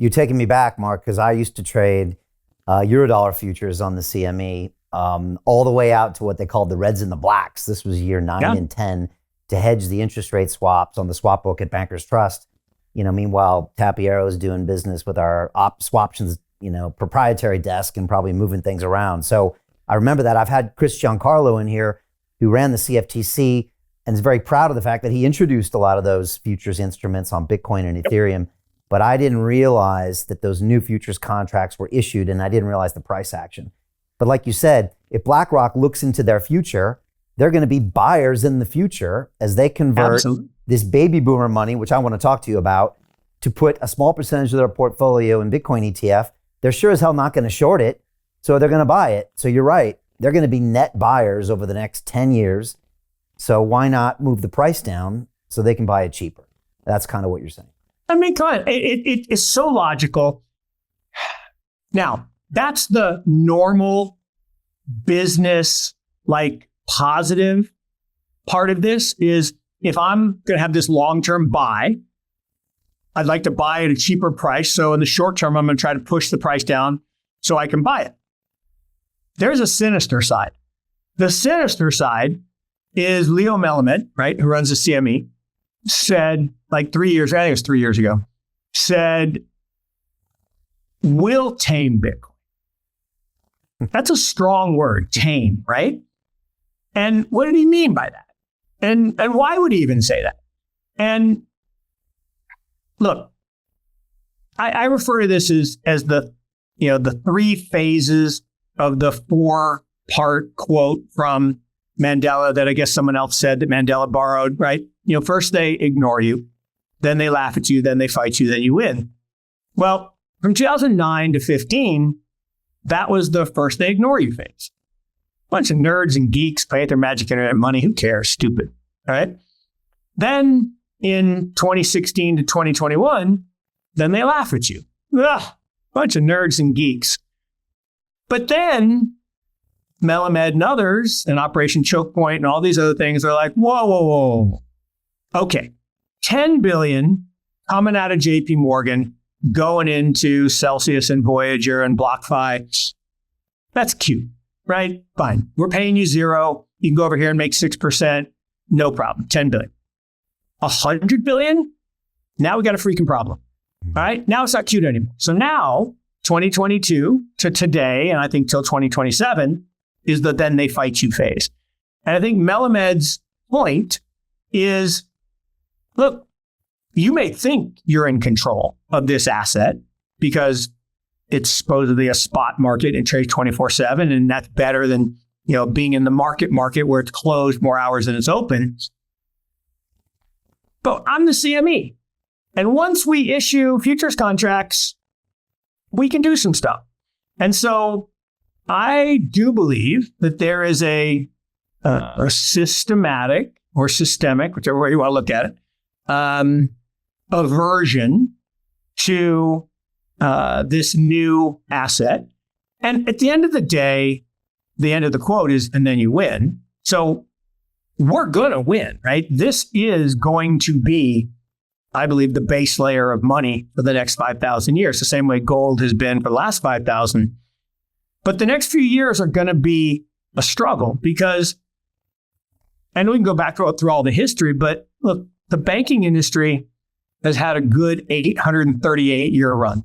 you're taking me back, Mark, because I used to trade Eurodollar futures on the CME all the way out to what they called the reds and the blacks. This was year 9 and 10 to hedge the interest rate swaps on the swap book at Bankers Trust. Meanwhile, Tapiero is doing business with our swaptions, proprietary desk and probably moving things around. So I remember that. I've had Chris Giancarlo in here who ran the CFTC and is very proud of the fact that he introduced a lot of those futures instruments on Bitcoin and Ethereum. But I didn't realize that those new futures contracts were issued, and I didn't realize the price action. But like you said, if BlackRock looks into their future, they're going to be buyers in the future as they convert this baby boomer money, which I want to talk to you about, to put a small percentage of their portfolio in Bitcoin ETF. They're sure as hell not going to short it, so they're going to buy it. So you're right. They're going to be net buyers over the next 10 years. So why not move the price down so they can buy it cheaper? That's kind of what you're saying. I mean, come on. It is so logical. Now, that's the normal business, positive part of this is if I'm going to have this long-term buy, I'd like to buy at a cheaper price. So in the short term, I'm going to try to push the price down so I can buy it. There's a sinister side. The sinister side is Leo Melamed, right, who runs the CME, said 3 years, I think it was 3 years ago, said, we'll tame Bitcoin. That's a strong word, tame, right? And what did he mean by that? And why would he even say that? And look, I refer to this as the three phases of the 4-part quote from Mandela that I guess someone else said that Mandela borrowed, right? First they ignore you, then they laugh at you, then they fight you, then you win. Well, from 2009 to 15, that was the first they ignore you phase. Bunch of nerds and geeks play at their magic internet money. Who cares? Stupid. All right. Then in 2016 to 2021, then they laugh at you. Ugh, bunch of nerds and geeks. But then Melamed and others and Operation Choke Point and all these other things are like, whoa. Okay. 10 billion coming out of JP Morgan, going into Celsius and Voyager and BlockFi. That's cute, right? Fine. We're paying you 0. You can go over here and make 6%. No problem. 10 billion. 100 billion? Now we got a freaking problem. All right. Now it's not cute anymore. So now 2022 to today, and I think till 2027 is the then they fight you phase. And I think Melamed's point is, look, you may think you're in control of this asset because it's supposedly a spot market and trades 24/7, and that's better than being in the market where it's closed more hours than it's open. But I'm the CME, and once we issue futures contracts, we can do some stuff. And so I do believe that there is a systematic or systemic, whichever way you want to look at it, aversion to this new asset. And at the end of the day, the end of the quote is, and then you win. So we're going to win, right? This is going to be, I believe, the base layer of money for the next 5,000 years, the same way gold has been for the last 5,000. But the next few years are going to be a struggle because, and we can go back through all the history, but look, the banking industry has had a good 838-year run.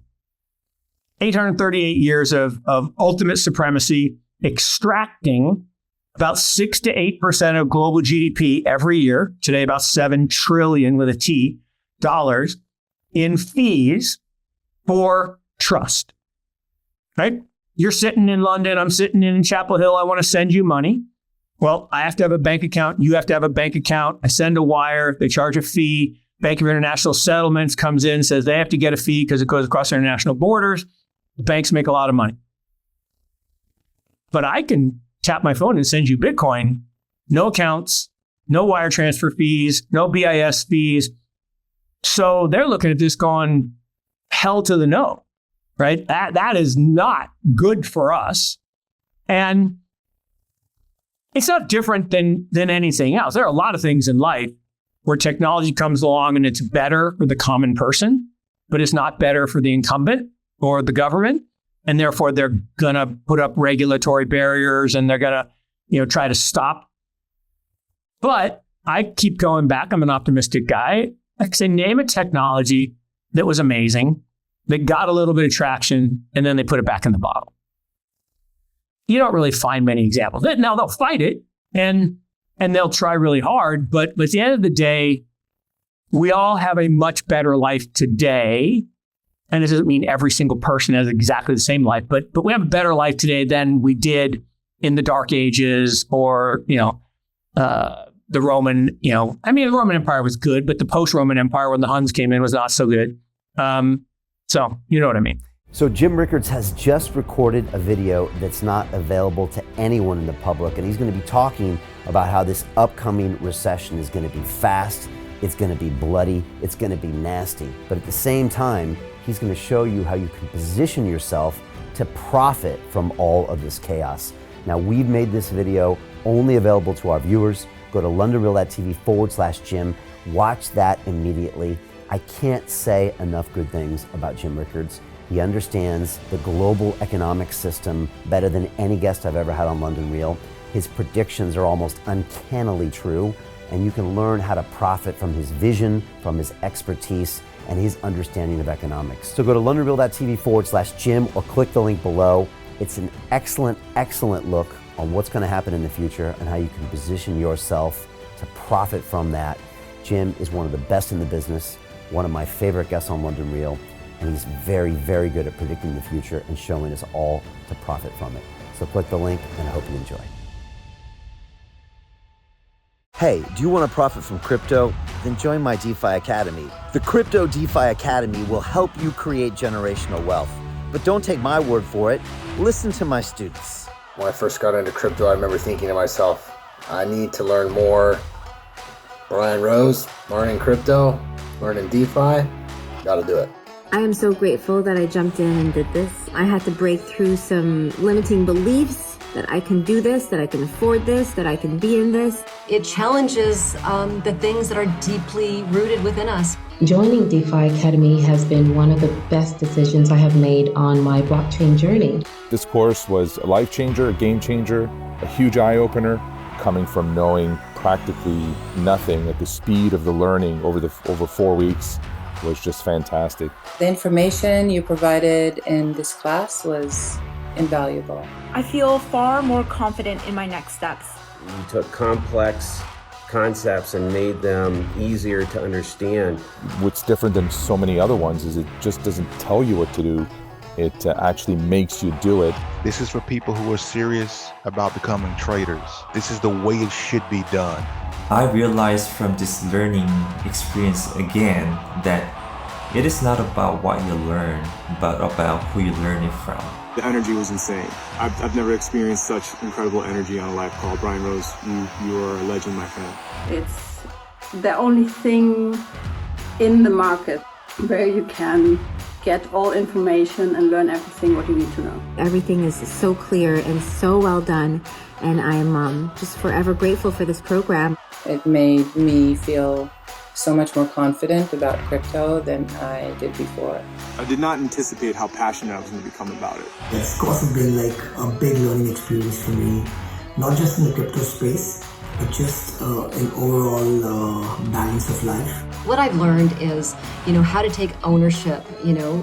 838 years of ultimate supremacy, extracting about 6 to 8% of global GDP every year. Today, about $7 trillion with a T dollars in fees for trust, right? You're sitting in London. I'm sitting in Chapel Hill. I want to send you money. Well, I have to have a bank account. You have to have a bank account. I send a wire. They charge a fee. Bank of International Settlements comes in, says they have to get a fee because it goes across international borders. The banks make a lot of money. But I can tap my phone and send you Bitcoin. No accounts, no wire transfer fees, no BIS fees. So they're looking at this going, hell to the no, right? That is not good for us. And it's not different than anything else. There are a lot of things in life where technology comes along and it's better for the common person. but it's not better for the incumbent or the government. And therefore, they're going to put up regulatory barriers and they're going to, try to stop. But I keep going back. I'm an optimistic guy. I say, name a technology that was amazing, that got a little bit of traction, and then they put it back in the bottle. You don't really find many examples. Now, they'll fight it and they'll try really hard. But at the end of the day, we all have a much better life today. And it doesn't mean every single person has exactly the same life, but we have a better life today than we did in the Dark Ages or, the Roman, the Roman Empire was good, but the post-Roman Empire when the Huns came in was not so good. So you know what I mean. So Jim Rickards has just recorded a video that's not available to anyone in the public, and he's going to be talking about how this upcoming recession is going to be fast, it's going to be bloody, it's going to be nasty. But at the same time, he's going to show you how you can position yourself to profit from all of this chaos. Now, we've made this video only available to our viewers. Go to londonreal.tv/Jim. Watch that immediately. I can't say enough good things about Jim Rickards. He understands the global economic system better than any guest I've ever had on London Real. His predictions are almost uncannily true, and you can learn how to profit from his vision, from his expertise, and his understanding of economics. So go to londonreal.tv/Jim or click the link below. It's an excellent, excellent look on what's going to happen in the future and how you can position yourself to profit from that. Jim is one of the best in the business, one of my favorite guests on London Real, and he's very, very good at predicting the future and showing us all to profit from it. So click the link, and I hope you enjoy. Hey, do you want to profit from crypto? Then join my DeFi Academy. The Crypto DeFi Academy will help you create generational wealth. But don't take my word for it. Listen to my students. When I first got into crypto, I remember thinking to myself, I need to learn more. Brian Rose, learning crypto, learning DeFi, gotta do it. I am so grateful that I jumped in and did this. I had to break through some limiting beliefs that I can do this, that I can afford this, that I can be in this. It challenges the things that are deeply rooted within us. Joining DeFi Academy has been one of the best decisions I have made on my blockchain journey. This course was a life changer, a game changer, a huge eye-opener, coming from knowing practically nothing at the speed of the learning over 4 weeks was just fantastic. The information you provided in this class was invaluable. I feel far more confident in my next steps. You took complex concepts and made them easier to understand. What's different than so many other ones is it just doesn't tell you what to do. It actually makes you do it. This is for people who are serious about becoming traders. This is the way it should be done. I realized from this learning experience again that it is not about what you learn, but about who you learn it from. The energy was insane. I've never experienced such incredible energy on a live call. Brian Rose, you are a legend, my friend. It's the only thing in the market where you can get all information and learn everything what you need to know. Everything is so clear and so well done, and I'm just forever grateful for this program. It made me feel so much more confident about crypto than I did before. I did not anticipate how passionate I was going to become about it. It's also been like a big learning experience for me, not just in the crypto space, but just an overall balance of life. What I've learned is, how to take ownership,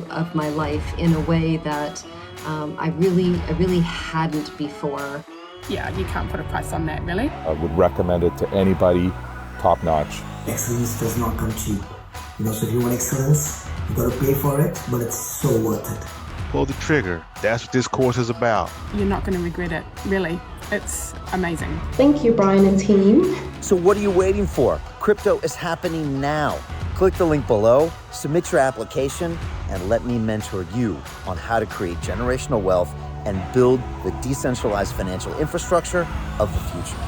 of my life in a way that I really hadn't before. Yeah, you can't put a price on that, really. I would recommend it to anybody, top notch. Excellence does not come cheap. So if you want excellence, you got to pay for it, but it's so worth it. Pull the trigger. That's what this course is about. You're not going to regret it, really. It's amazing. Thank you, Brian and team. So what are you waiting for? Crypto is happening now. Click the link below, submit your application, and let me mentor you on how to create generational wealth and build the decentralized financial infrastructure of the future.